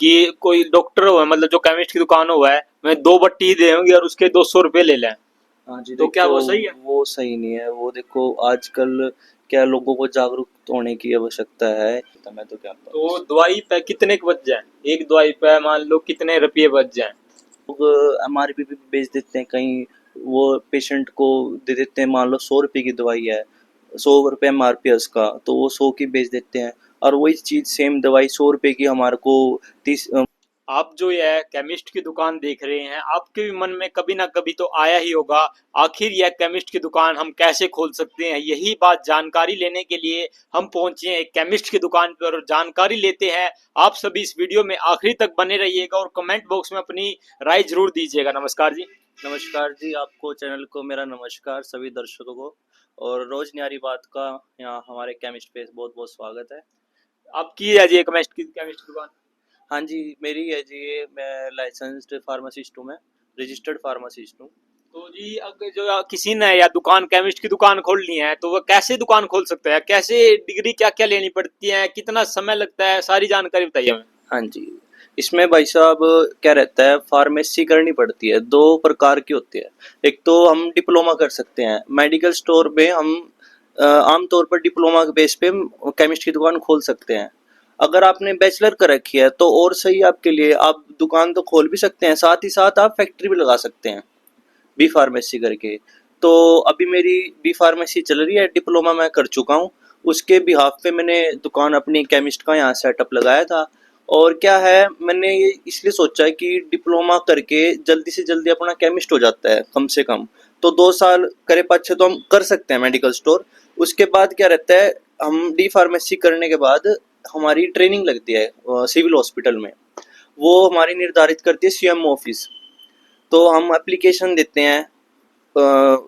कि कोई डॉक्टर हो, मतलब जो केमिस्ट की दुकान हुआ है, मैं 2 बट्टी देंगे और उसके 200 रुपये ले लें। हाँ जी, तो क्या देखो वो सही है? वो सही नहीं है। वो देखो आजकल क्या लोगों को जागरूक होने की आवश्यकता है। तो मैं तो क्या तो दवाई पे कितने के बच जाए, एक दवाई पे मान लो कितने रुपये बच जाए? लोग एमआरपी पे भी बेच देते हैं कहीं। वो पेशेंट को दे देते हैं, मान लो 100 रुपए की दवाई है, 100 रुपये एमआरपी है उसका, तो वो 100 की बेच देते हैं। और वही चीज़ सेम दवाई 100 रुपए की हमारे को 30। आप जो यह केमिस्ट की दुकान देख रहे हैं, आपके भी मन में कभी ना कभी तो आया ही होगा, आखिर यह केमिस्ट की दुकान हम कैसे खोल सकते हैं। यही बात जानकारी लेने के लिए हम पहुंचे हैं एक केमिस्ट की दुकान पर और जानकारी लेते हैं। आप सभी इस वीडियो में आखिरी तक बने रहिएगा और कमेंट बॉक्स में अपनी राय जरूर दीजिएगा। नमस्कार जी। नमस्कार जी, आपको चैनल को मेरा नमस्कार, सभी दर्शकों को। और रोज न्यारी बात का यहाँ हमारे केमिस्ट पे बहुत बहुत स्वागत है। आपकी है जी केमिस्ट की दुकान? हाँ जी, मेरी है जी ये। मैं लाइसेंस्ड फार्मासिस्ट हूँ, मैं रजिस्टर्ड फार्मासिस्ट हूँ। तो जी अगर जो किसी ने या दुकान केमिस्ट की दुकान खोलनी है तो वह कैसे दुकान खोल सकता है, कैसे डिग्री क्या क्या लेनी पड़ती है, कितना समय लगता है, सारी जानकारी बताइए हमें। हाँ जी, इसमें भाई साहब क्या रहता है, फार्मेसी करनी पड़ती है। दो प्रकार की होती है। एक तो हम डिप्लोमा कर सकते हैं मेडिकल स्टोर में। हम आमतौर पर डिप्लोमा के बेस पे केमिस्ट की दुकान खोल सकते हैं। अगर आपने बैचलर कर रखी है तो और सही आपके लिए, आप दुकान तो खोल भी सकते हैं, साथ ही साथ आप फैक्ट्री भी लगा सकते हैं बी फार्मेसी करके। तो अभी मेरी बी फार्मेसी चल रही है, डिप्लोमा मैं कर चुका हूँ। उसके बिहाफ पे मैंने दुकान अपनी केमिस्ट का यहाँ सेटअप लगाया था। और क्या है, मैंने ये इसलिए सोचा है कि डिप्लोमा करके जल्दी से जल्दी अपना केमिस्ट हो जाता है कम से कम। तो 2 साल करे पाछे तो हम कर सकते हैं मेडिकल स्टोर। उसके बाद क्या रहता है, हम डी फार्मेसी करने के बाद हमारी ट्रेनिंग लगती है सिविल हॉस्पिटल में। वो हमारी निर्धारित करती है सीएमओ ऑफिस। तो हम एप्लीकेशन देते हैं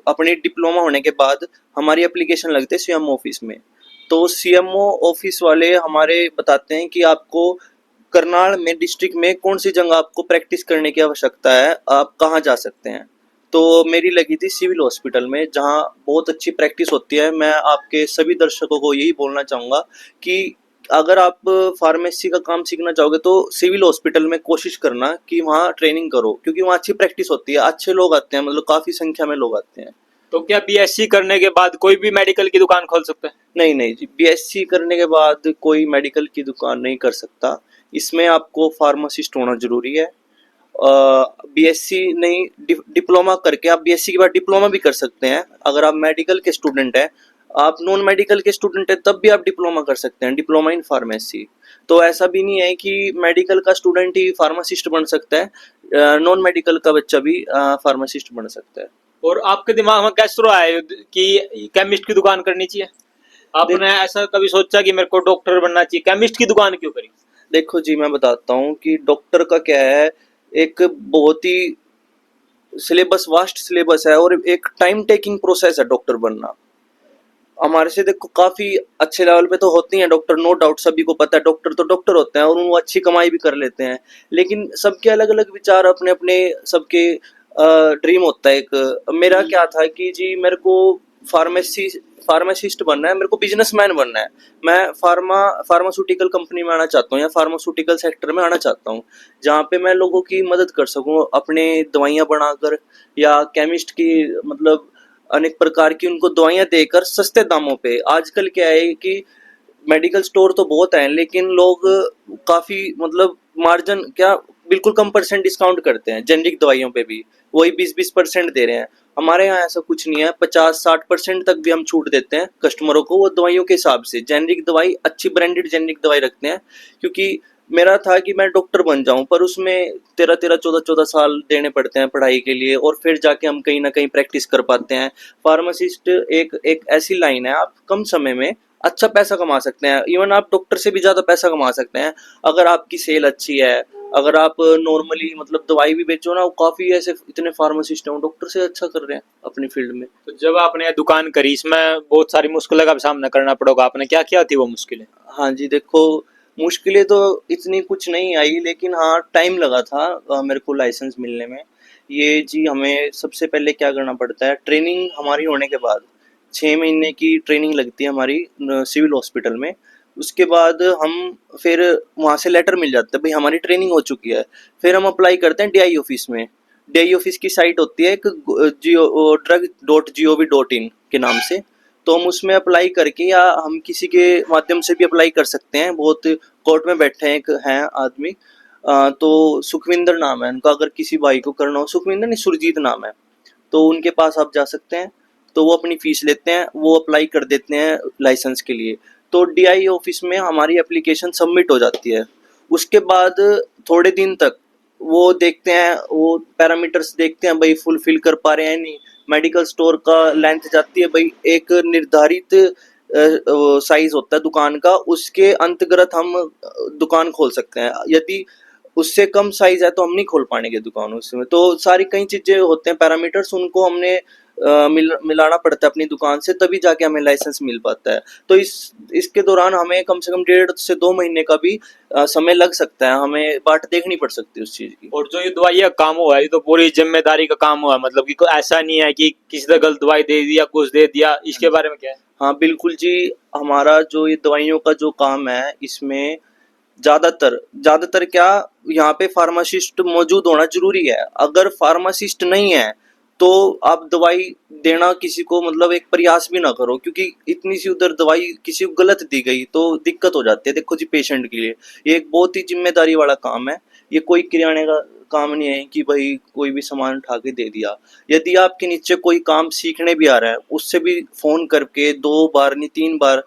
अपनी डिप्लोमा होने के बाद। हमारी एप्लीकेशन लगती है सीएमओ ऑफिस में। तो सीएमओ ऑफिस वाले हमारे बताते हैं कि आपको करनाल में डिस्ट्रिक्ट में कौन सी जगह आपको प्रैक्टिस करने की आवश्यकता है, आप कहाँ जा सकते हैं। तो मेरी लगी थी सिविल हॉस्पिटल में, जहाँ बहुत अच्छी प्रैक्टिस होती है। मैं आपके सभी दर्शकों को यही बोलना चाहूँगा कि अगर आप फार्मेसी का काम सीखना चाहोगे तो सिविल हॉस्पिटल में कोशिश करना कि वहाँ ट्रेनिंग करो, क्योंकि वहाँ अच्छी प्रैक्टिस होती है, अच्छे लोग आते हैं, मतलब काफ़ी संख्या में लोग आते हैं। तो क्या बीएससी करने के बाद कोई भी मेडिकल की दुकान खोल सकता है? नहीं नहीं जी, बीएससी करने के बाद कोई मेडिकल की दुकान नहीं कर सकता। इसमें आपको फार्मासिस्ट होना जरूरी है। बीएससी नहीं, डिप्लोमा करके आप बीएससी के बाद डिप्लोमा भी कर सकते हैं। अगर आप मेडिकल के स्टूडेंट हैं, आप नॉन मेडिकल के स्टूडेंट हैं, तब भी आप डिप्लोमा कर सकते हैं, डिप्लोमा इन फार्मेसी। तो ऐसा भी नहीं है कि मेडिकल का स्टूडेंट ही फार्मासिस्ट बन सकता है, नॉन मेडिकल का बच्चा भी फार्मासिस्ट बन सकता है। और आपके दिमाग में क्या शुरू आया कि केमिस्ट की दुकान करनी चाहिए? देख आपने ऐसा कभी सोचा कि मेरे को डॉक्टर बनना चाहिए, केमिस्ट की दुकान क्यों करी? देखो जी, मैं बताता हूँ कि डॉक्टर का क्या है। एक बहुत ही सिलेबस, वास्ट सिलेबस है, और एक टाइम टेकिंग प्रोसेस है डॉक्टर बनना। हमारे से देखो काफी अच्छे लेवल पे तो होती हैं डॉक्टर, नो डाउट, सभी को पता है डॉक्टर तो डॉक्टर होते हैं और वो अच्छी कमाई भी कर लेते हैं। लेकिन सबके अलग अलग विचार, अपने अपने सबके ड्रीम होता है। एक मेरा क्या था कि जी मेरे को फार्मेसी फार्मासिस्ट बनना है, मेरे को बिजनेसमैन बनना है। मैं फार्मास्यूटिकल कंपनी में आना चाहता हूँ, या फार्मास्यूटिकल सेक्टर में आना चाहता हूँ, जहाँ पे मैं लोगों की मदद कर सकूँ अपने दवाइयाँ बनाकर, या केमिस्ट की मतलब अनेक प्रकार की उनको दवाइयाँ देकर सस्ते दामों पे। आजकल क्या है कि मेडिकल स्टोर तो बहुत हैं, लेकिन लोग काफी मतलब मार्जिन क्या, बिल्कुल कम परसेंट डिस्काउंट करते हैं जेनरिक दवाइयों पे भी। वही 20-20% दे रहे हैं। हमारे यहाँ ऐसा कुछ नहीं है, 50-60% तक भी हम छूट देते हैं कस्टमरों को, वो दवाइयों के हिसाब से। जेनरिक दवाई, अच्छी ब्रांडेड जेनरिक दवाई रखते हैं। क्योंकि मेरा था कि मैं डॉक्टर बन जाऊं, पर उसमें 13-13, 14-14 साल देने पड़ते हैं पढ़ाई के लिए, और फिर जाके हम कहीं ना कहीं प्रैक्टिस कर पाते हैं। फार्मासिस्ट एक एक ऐसी लाइन है, आप कम समय में अच्छा पैसा कमा सकते हैं। इवन आप डॉक्टर से भी ज्यादा पैसा कमा सकते हैं अगर आपकी सेल अच्छी है। अगर आप नॉर्मली मतलब दवाई भी बेचो ना, वो काफी ऐसे इतने फार्मासिस्ट हैं डॉक्टर से अच्छा कर रहे हैं अपनी फील्ड में। तो जब आपने यह दुकान करी, इसमें बहुत सारी मुश्किलों का भी सामना करना पड़ेगा, आपने क्या क्या थी वो मुश्किलें? हाँ जी, देखो मुश्किलें तो इतनी कुछ नहीं आई, लेकिन हाँ टाइम लगा था मेरे को लाइसेंस मिलने में। ये जी, हमें सबसे पहले क्या करना पड़ता है, ट्रेनिंग हमारी होने के बाद 6 महीने की ट्रेनिंग लगती है हमारी सिविल हॉस्पिटल में। उसके बाद हम फिर वहाँ से लेटर मिल जाता है भाई हमारी ट्रेनिंग हो चुकी है। फिर हम अप्लाई करते हैं डीआई ऑफिस में। डीआई ऑफिस की साइट होती है एक जियो drug.gov.in के नाम से। तो हम उसमें अप्लाई करके या हम किसी के माध्यम से भी अप्लाई कर सकते हैं। बहुत कोर्ट में बैठे हैं एक हैं आदमी, तो सुखविंदर नाम है उनका, अगर किसी भाई को करना हो, सुखविंदर नहीं सुरजीत नाम है, तो उनके पास आप जा सकते हैं। तो वो अपनी फीस लेते हैं, वो अप्लाई कर देते हैं लाइसेंस के लिए। तो डीआई ऑफिस में हमारी एप्लीकेशन सबमिट हो जाती है। उसके बाद थोड़े दिन तक वो देखते हैं, वो पैरामीटर्स देखते हैं भाई फुलफिल कर पा रहे हैं नहीं। मेडिकल स्टोर का लेंथ जाती है भाई एक निर्धारित साइज होता है दुकान का, उसके अंतर्गत हम दुकान खोल सकते हैं। यदि उससे कम साइज है तो हम नहीं खोल पाएंगे दुकान उसमें। तो सारी कई चीजें होते हैं पैरामीटर्स, उनको हमने मिलाना पड़ता है अपनी दुकान से, तभी जाके हमें लाइसेंस मिल पाता है। तो इसके दौरान हमें कम से कम 1.5 से 2 महीने का भी समय लग सकता है, हमें बाट देखनी पड़ सकती है उस चीज की। और जो ये दवाई का काम हुआ है ये तो पूरी जिम्मेदारी का काम हुआ है, मतलब कि कोई ऐसा नहीं है कि किसी ने गलत दवाई दे दिया कुछ दे दिया, इसके बारे में क्या है? हाँ बिल्कुल जी, हमारा जो ये दवाइयों का जो काम है इसमें ज्यादातर ज्यादातर क्या, यहाँ पे फार्मासिस्ट मौजूद होना जरूरी है। अगर फार्मासिस्ट नहीं है तो आप दवाई देना किसी को मतलब एक प्रयास भी ना करो, क्योंकि इतनी सी उधर दवाई किसी को गलत दी गई तो दिक्कत हो जाती है। देखो जी पेशेंट के लिए ये एक बहुत ही जिम्मेदारी वाला काम है। ये कोई किराने का काम नहीं है कि भाई कोई भी सामान उठा के दे दिया। यदि आपके नीचे कोई काम सीखने भी आ रहा है, उससे भी फोन करके 2 बार नहीं 3 बार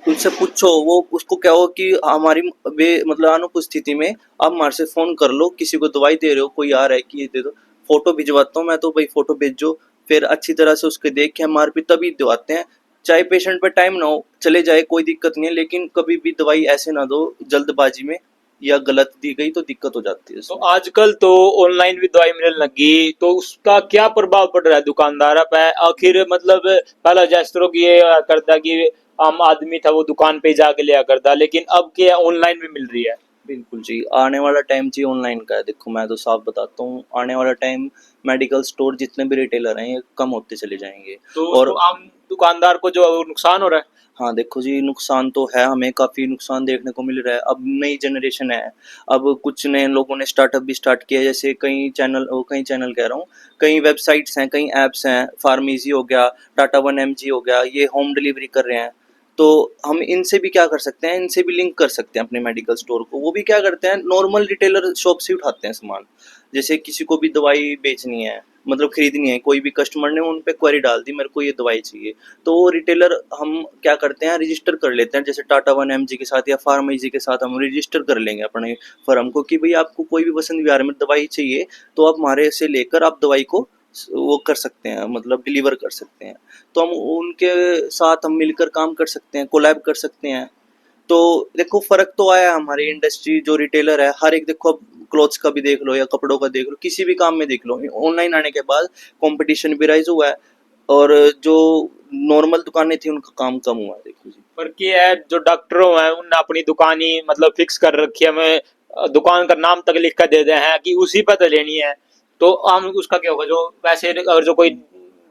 उनसे पूछो, वो उसको कहो कि हमारी मतलब अनुपस्थिति में आप हमारे से फोन कर लो, किसी को दवाई दे रहे हो कोई आ रहा है कि ये दे दो, फोटो भिजवाता हूँ मैं, तो भाई फोटो भेजो, फिर अच्छी तरह से उसके देख के हमारे भी तभी दवाते हैं। चाहे पेशेंट पे टाइम ना हो चले जाए कोई दिक्कत नहीं है, लेकिन कभी भी दवाई ऐसे ना दो जल्दबाजी में या गलत दी गई तो दिक्कत हो जाती है तो इसमें। आजकल तो ऑनलाइन भी दवाई मिलने लगी, तो उसका क्या प्रभाव पड़ रहा है दुकानदार पे आखिर? मतलब पहला जिस तरह की ये करता कि आम आदमी था वो दुकान पे जाके लिया करता, लेकिन अब क्या ऑनलाइन भी मिल रही है? बिल्कुल जी, आने वाला टाइम जी ऑनलाइन का है। देखो मैं तो साफ बताता हूँ, आने वाला टाइम मेडिकल स्टोर जितने भी रिटेलर हैं ये कम होते चले जाएंगे। तो उसको और आम दुकानदार को जो नुकसान हो रहा है? हाँ देखो जी, नुकसान तो है, हमें काफ़ी नुकसान देखने को मिल रहा है। अब नई जनरेशन है, अब कुछ नए लोगों ने स्टार्टअप भी स्टार्ट किया है, जैसे कई चैनल कह रहा हूँ, कई वेबसाइट्स हैं, कई ऐप्स हैं, फार्मेसी हो गया, टाटा वन एमजी हो गया, ये होम डिलीवरी कर रहे हैं। तो हम इनसे भी क्या कर सकते हैं, इनसे भी लिंक कर सकते हैं अपने मेडिकल स्टोर को। वो भी क्या करते हैं, नॉर्मल रिटेलर शॉप से उठाते हैं सामान। जैसे किसी को भी दवाई बेचनी है, मतलब खरीदनी है, कोई भी कस्टमर ने उन पे क्वेरी डाल दी मेरे को ये दवाई चाहिए, तो वो रिटेलर हम क्या करते हैं रजिस्टर कर लेते हैं, जैसे टाटा वन एमजी के साथ या फार्मेसी के साथ हम रजिस्टर कर लेंगे अपने फर्म को कि भाई आपको कोई भी वसंत विहार में दवाई चाहिए तो आप हमारे से लेकर आप दवाई को वो कर सकते हैं, मतलब डिलीवर कर सकते हैं। तो हम उनके साथ हम मिलकर काम कर सकते हैं, कोलैब कर सकते हैं। तो देखो फर्क तो आया हमारी इंडस्ट्री जो रिटेलर है हर एक, देखो अब क्लोथ्स का भी देख लो या कपड़ों का देख लो, किसी भी काम में देख लो, ऑनलाइन आने के बाद कंपटीशन भी राइज हुआ है, और जो नॉर्मल दुकानें थी उनका काम कम हुआ है। देखो जी पर क्या है, जो डॉक्टरों हैं उनने अपनी दुकान ही मतलब फिक्स कर रखी है, हमें दुकान का नाम तक लिख कर दे दे हैं कि उसी पर तो लेनी है। तो हम उसका क्या होगा, जो वैसे अगर जो कोई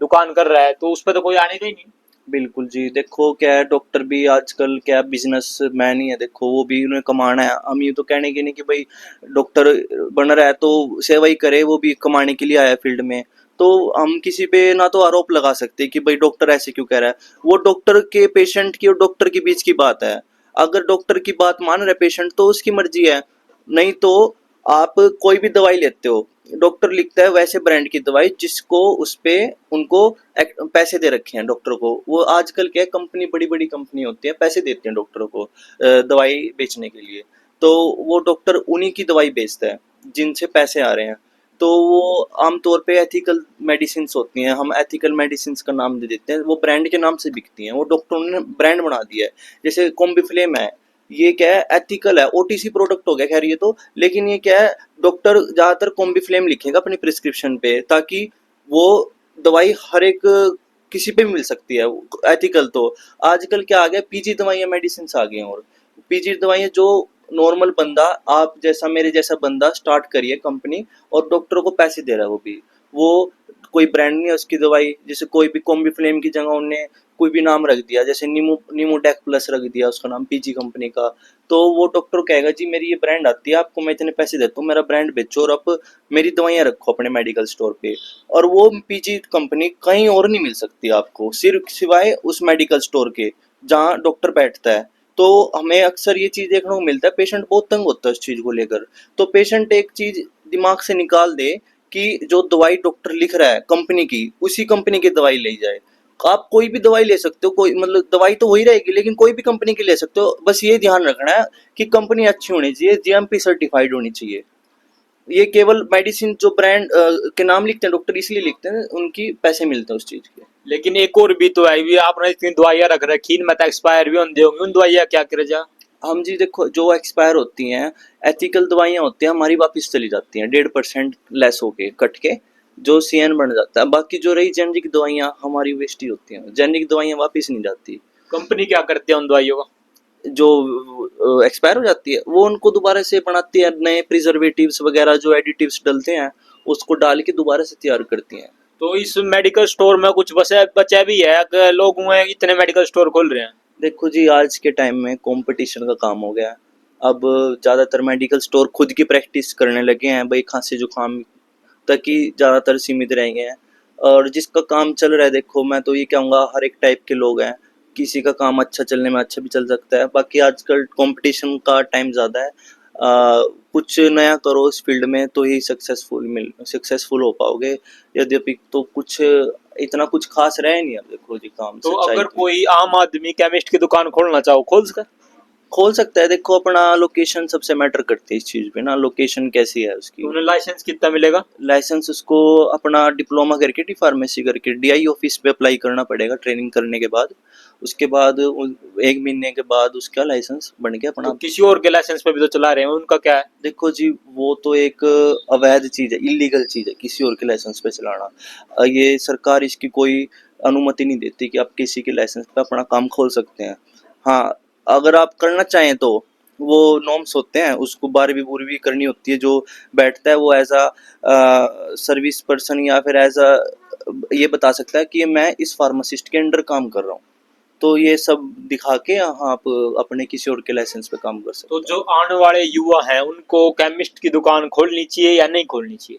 दुकान कर रहा है तो उस पर तो कोई आने का ही नहीं। बिल्कुल जी, देखो क्या है, डॉक्टर भी आजकल क्या बिजनेस मैन ही है। देखो वो भी उन्हें कमाना है, हम ये तो कहने की नहीं कि भाई डॉक्टर बन रहा है तो सेवा ही करे, वो भी कमाने के लिए आया फील्ड में। तो हम किसी पे ना तो आरोप लगा सकते कि भाई डॉक्टर ऐसे क्यों कह रहा है, वो डॉक्टर के पेशेंट की और डॉक्टर के बीच की बात है। अगर डॉक्टर की बात मान रहे पेशेंट तो उसकी मर्जी है, नहीं तो आप कोई भी दवाई लेते हो, डॉक्टर लिखता है वैसे ब्रांड की दवाई जिसको उस पे उनको पैसे दे रखे हैं डॉक्टर को। वो आजकल क्या कंपनी, बड़ी बड़ी कंपनी होती है, पैसे देते हैं डॉक्टरों को दवाई बेचने के लिए। तो वो डॉक्टर उन्हीं की दवाई बेचता है जिनसे पैसे आ रहे हैं। तो वो आमतौर पे एथिकल मेडिसिन होती हैं, हम एथिकल मेडिसिन का नाम दे देते हैं, वो ब्रांड के नाम से बिकती हैं, वो डॉक्टरों ने ब्रांड बना दिया है। जैसे कॉम्बिफ्लेम है, ये क्या है एथिकल है, ओटीसी प्रोडक्ट हो गया खैर ये तो, लेकिन ये क्या है, डॉक्टर ज्यादातर कॉम्बिफ्लेम लिखेगा अपनी प्रिस्क्रिप्शन पे, ताकि वो दवाई हर एक किसी पे भी मिल सकती है एथिकल। तो आजकल क्या आ गया, पीजी दवाइयाँ मेडिसिन आ गई हैं, और पीजी दवाइयाँ जो नॉर्मल बंदा, आप जैसा मेरे जैसा बंदा स्टार्ट करिए कंपनी और डॉक्टर को पैसे दे रहा है वो भी, वो कोई ब्रांड नहीं है उसकी दवाई, जैसे कोई भी कॉम्बीफ्लेम की जगह उन्होंने कोई भी नाम रख दिया, जैसे नीमोडेक प्लस रख दिया उसका नाम पीजी कंपनी का, तो वो डॉक्टर कहेगा जी मेरी ये ब्रांड आती है, आपको मैं इतने पैसे देता हूँ, मेरा ब्रांड बेचो और आप मेरी दवाइयाँ रखो अपने मेडिकल स्टोर पे। और वो पीजी कंपनी कहीं और नहीं मिल सकती आपको, सिर्फ सिवाय उस मेडिकल स्टोर के जहाँ डॉक्टर बैठता है। तो हमें अक्सर ये चीज़ देखने को मिलता है, पेशेंट बहुत तंग होता है उस चीज़ को लेकर। तो पेशेंट एक चीज़ दिमाग से निकाल दे कि जो दवाई डॉक्टर लिख रहा है कंपनी की, उसी कंपनी की दवाई ले जाए। आप कोई भी दवाई ले सकते हो, कोई मतलब दवाई तो वही रहेगी लेकिन कोई भी कंपनी की ले सकते हो, बस ये ध्यान रखना है कि कंपनी अच्छी होनी चाहिए, जीएमपी सर्टिफाइड होनी चाहिए। ये केवल मेडिसिन जो ब्रांड के नाम लिखते हैं डॉक्टर इसलिए लिखते हैं, उनकी पैसे मिलते हैं उस चीज के। लेकिन एक और भी तो है, भी आपने इतनी दवाइयाँ रख रखी, इनमें तो एक्सपायर भी होंगे होंगी, उन दवाइयाँ क्या करे जा? हम जी देखो, जो एक्सपायर होती हैं एथिकल दवाइयाँ होती हैं हमारी वापस चली जाती हैं 1.5% लेस होके कट के, जो सीएन बन जाता है। बाकी जो रही जेनरिक दवाइयाँ हमारी वेस्ट ही होती हैं, जेनरिक दवाइयाँ वापस नहीं जाती। कंपनी क्या करती है उन दवाइयों का? जो एक्सपायर हो जाती है वो उनको दोबारा से बनाती है, नए प्रिजर्वेटिव्स वगैरह जो एडिटिव्स डलते हैं उसको डाल के दोबारा से तैयार करती हैं। तो इस मेडिकल स्टोर में कुछ बचा बचा भी है कि लोग हुए इतने मेडिकल स्टोर खोल रहे हैं? देखो जी, आज के टाइम में कंपटीशन का काम हो गया है। अब ज़्यादातर मेडिकल स्टोर खुद की प्रैक्टिस करने लगे हैं, भाई खांसी जुकाम तक ही ज़्यादातर सीमित रह गए हैं। और जिसका काम चल रहा है, देखो मैं तो ये कहूँगा हर एक टाइप के लोग हैं, किसी का काम अच्छा चलने में अच्छा भी चल सकता है। बाकी आजकल कंपटीशन का टाइम ज़्यादा है, कुछ नया करो इस फील्ड में तो ही सक्सेसफुल हो पाओगे, यद्यपि तो कुछ इतना कुछ खास रहे नहीं। अब देखो जी, काम तो सच्चाई अगर कोई आम आदमी केमिस्ट की दुकान खोलना चाहो, खोल सकता है। देखो अपना लोकेशन सबसे मैटर करती है इस चीज़ पे ना, लोकेशन कैसी है उसकी। तो उन्हें लाइसेंस कितना मिलेगा? लाइसेंस उसको अपना डिप्लोमा करके डी फार्मेसी करके डीआई ऑफिस पे अप्लाई करना पड़ेगा ट्रेनिंग करने के बाद। उसके बाद 1 महीने के बाद उसका लाइसेंस बन के अपना। तो किसी और के लाइसेंस पे भी तो चला रहे हैं, उनका क्या है? देखो जी, वो तो एक अवैध चीज़ है, इलीगल चीज़ है किसी और के लाइसेंस पे चलाना। ये सरकार इसकी कोई अनुमति नहीं देती कि आप किसी के लाइसेंस पे अपना काम खोल सकते हैं। हाँ, अगर आप करना चाहें तो वो नॉर्म्स होते हैं, उसको 12वीं करनी होती है। जो बैठता है वो एज अ सर्विस पर्सन या फिर एज अ ये बता सकता है कि मैं इस फार्मासिस्ट के अंडर काम कर रहा हूँ। तो ये सब दिखा के आप अपने किसी और के लाइसेंस पे काम कर सकते तो हैं। जो आने वाले युवा हैं उनको केमिस्ट की दुकान खोलनी चाहिए या नहीं खोलनी चाहिए?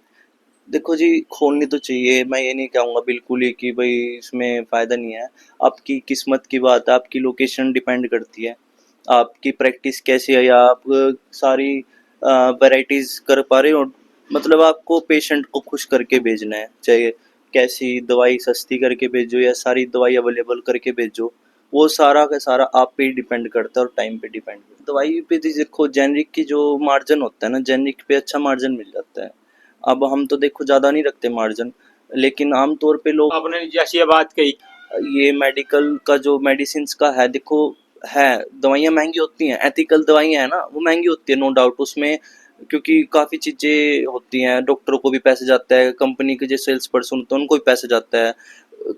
देखो जी, खोलनी तो चाहिए, मैं ये नहीं कहूँगा बिल्कुल ही कि भाई इसमें फ़ायदा नहीं है। आपकी किस्मत की बात है, आपकी लोकेशन डिपेंड करती है, आपकी प्रैक्टिस कैसी है, या आप सारी वैराइटीज़ कर पा रहे हो। मतलब आपको पेशेंट को खुश करके भेजना है, चाहे कैसी दवाई सस्ती करके भेजो या सारी दवाई अवेलेबल करके भेजो, वो सारा का सारा आप पे ही डिपेंड करता है और टाइम पे डिपेंड करता है। दवाई पे तो देखो, जेनरिक की जो मार्जिन होता है ना, जेनरिक पे अच्छा मार्जिन मिल जाता है। अब हम तो देखो ज़्यादा नहीं रखते मार्जिन, लेकिन आम तौर पे लोग, आपने जैसी ये बात कही, ये मेडिकल का जो मेडिसिन का है, देखो है दवाइयाँ महंगी होती हैं, एथिकल दवाइयाँ हैं ना वो महंगी होती है, नो डाउट उसमें, क्योंकि काफ़ी चीज़ें होती हैं। डॉक्टरों को भी पैसे जाता है, कंपनी के जो सेल्स पर्सन होते हैं उनको भी पैसे जाता है,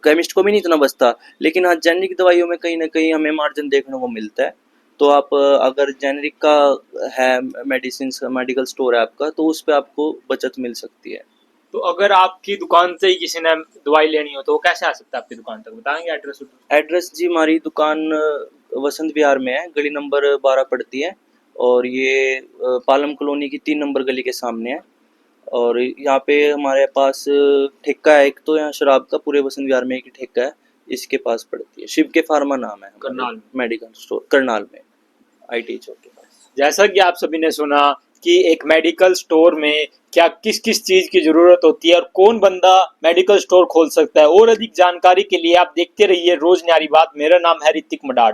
केमिस्ट को भी नहीं इतना बचता। लेकिन हाँ, जेनरिक दवाइयों में कहीं ना कहीं हमें मार्जिन देखने को मिलता है। तो आप अगर जेनरिक का है मेडिसिन मेडिकल स्टोर है आपका, तो उस पर आपको बचत मिल सकती है। तो अगर आपकी दुकान से ही किसी ने दवाई लेनी हो तो वो कैसे आ सकता है आपकी दुकान तक, बताएंगे एड्रेस? एड्रेस जी, हमारी दुकान वसंत विहार में है, गली नंबर 12 पड़ती है, और ये पालम कॉलोनी की 3 नंबर गली के सामने है। और यहाँ पे हमारे पास ठेका है एक, तो यहाँ शराब का पूरे वसंत विहार में एक ही ठेका है, इसके पास पड़ती है, शिव के फार्मा नाम है, करनाल में। मेडिकल स्टोर करनाल में, आईटी चौक के पास। जैसा कि आप सभी ने सुना कि एक मेडिकल स्टोर में क्या किस किस चीज की जरूरत होती है और कौन बंदा मेडिकल स्टोर खोल सकता है, और अधिक जानकारी के लिए आप देखते रहिए रोज न्यारी बात। मेरा नाम है ऋतिक मडाड।